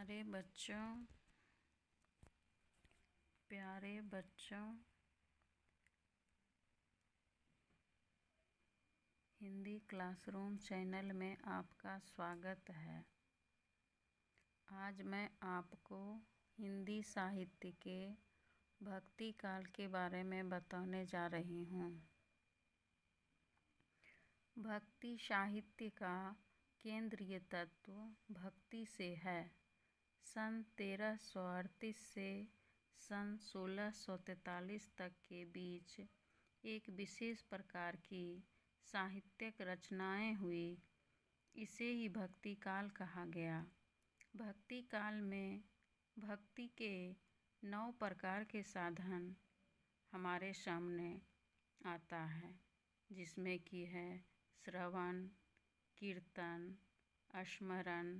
प्यारे बच्चों, Hindi classroom channel में आपका स्वागत है। आज मैं आपको हिंदी साहित्य के भक्ति काल के बारे में बताने जा रही हूँ। भक्ति साहित्य का केंद्रीय तत्व भक्ति से है। सन 1338 से सन 1643 तक के बीच एक विशेष प्रकार की साहित्यिक रचनाएं हुई। इसे ही भक्ति काल कहा गया। भक्ति काल में भक्ति के 9 प्रकार के साधन हमारे सामने आता है, जिसमें कि है श्रवण, कीर्तन, स्मरण,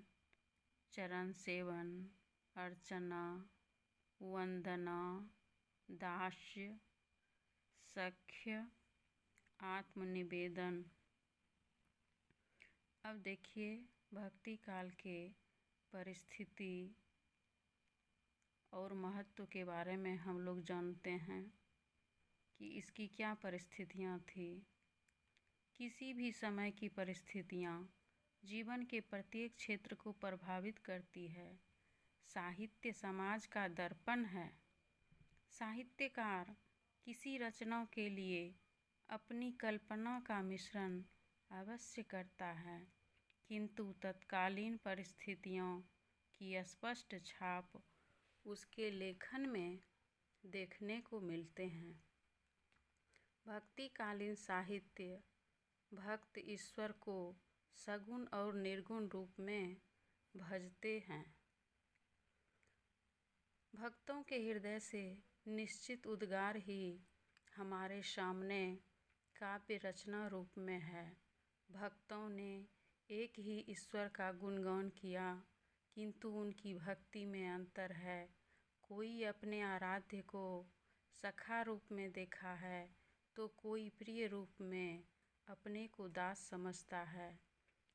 चरण सेवन, अर्चना, वंदना, दास्य, सख्य, आत्मनिवेदन। अब देखिए, भक्ति काल के परिस्थिति और महत्व के बारे में हम लोग जानते हैं कि इसकी क्या परिस्थितियाँ थी। किसी भी समय की परिस्थितियाँ जीवन के प्रत्येक क्षेत्र को प्रभावित करती है। साहित्य समाज का दर्पण है। साहित्यकार किसी रचना के लिए अपनी कल्पना का मिश्रण अवश्य करता है, किंतु तत्कालीन परिस्थितियों की स्पष्ट छाप उसके लेखन में देखने को मिलते हैं। भक्तिकालीन साहित्य भक्त ईश्वर को सगुण और निर्गुण रूप में भजते हैं। भक्तों के हृदय से निश्चित उद्गार ही हमारे सामने काव्य रचना रूप में है। भक्तों ने एक ही ईश्वर का गुणगान किया, किंतु उनकी भक्ति में अंतर है। कोई अपने आराध्य को सखा रूप में देखा है, तो कोई प्रिय रूप में अपने को दास समझता है।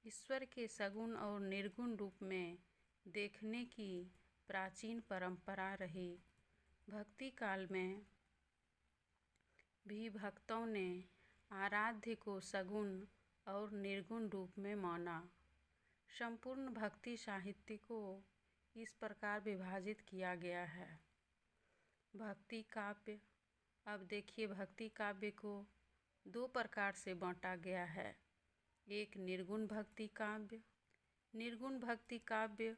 ईश्वर के सगुण और निर्गुण रूप में देखने की प्राचीन परंपरा रही। भक्ति काल में भी भक्तों ने आराध्य को सगुण और निर्गुण रूप में माना। संपूर्ण भक्ति साहित्य को इस प्रकार विभाजित किया गया है। भक्ति काव्य। अब देखिए, भक्ति काव्य को 2 प्रकार से बांटा गया है। एक निर्गुण भक्ति काव्य। निर्गुण भक्ति काव्य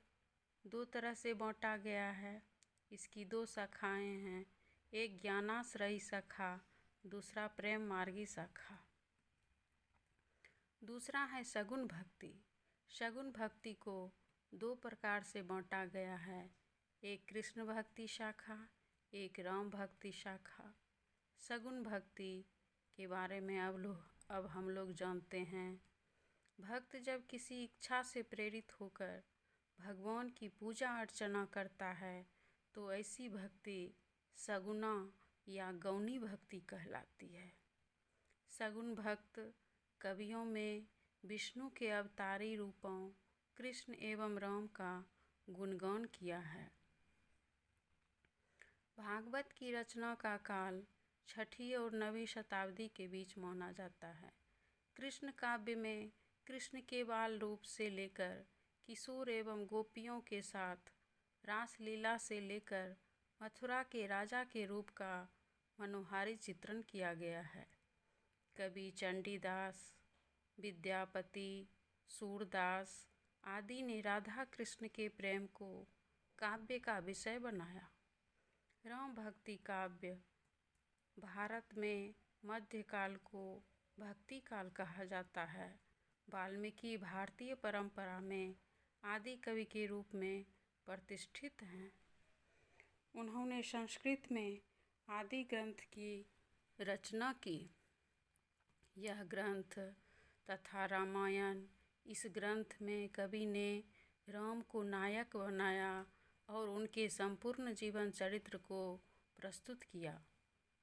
2 तरह से बांटा गया है। इसकी 2 शाखाएं हैं, एक ज्ञानाश्रयी शाखा, दूसरा प्रेम मार्गी शाखा। दूसरा है सगुण भक्ति। सगुण भक्ति को 2 प्रकार से बांटा गया है, एक कृष्ण भक्ति शाखा, एक राम भक्ति शाखा। सगुण भक्ति के बारे में अब हम लोग जानते हैं। भक्त जब किसी इच्छा से प्रेरित होकर भगवान की पूजा अर्चना करता है, तो ऐसी भक्ति सगुना या गौणी भक्ति कहलाती है। सगुण भक्त कवियों में विष्णु के अवतारी रूपों कृष्ण एवं राम का गुणगान किया है। भागवत की रचना का काल 6वीं और 9वीं शताब्दी के बीच माना जाता है। कृष्ण काव्य में कृष्ण के बाल रूप से लेकर किशोर एवं गोपियों के साथ रासलीला से लेकर मथुरा के राजा के रूप का मनोहारी चित्रण किया गया है। कवि चंडीदास, विद्यापति, सूरदास आदि ने राधा कृष्ण के प्रेम को काव्य का विषय बनाया। राम भक्ति काव्य। भारत में मध्यकाल को भक्ति काल कहा जाता है। वाल्मीकि भारतीय परंपरा में आदि कवि के रूप में प्रतिष्ठित हैं। उन्होंने संस्कृत में आदि ग्रंथ की रचना की। यह ग्रंथ तथा रामायण, इस ग्रंथ में कवि ने राम को नायक बनाया और उनके संपूर्ण जीवन चरित्र को प्रस्तुत किया।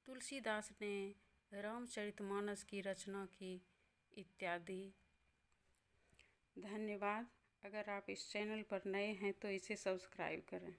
तुलसीदास ने रामचरितमानस की रचना की इत्यादि। धन्यवाद। अगर आप इस चैनल पर नए हैं तो इसे सब्सक्राइब करें।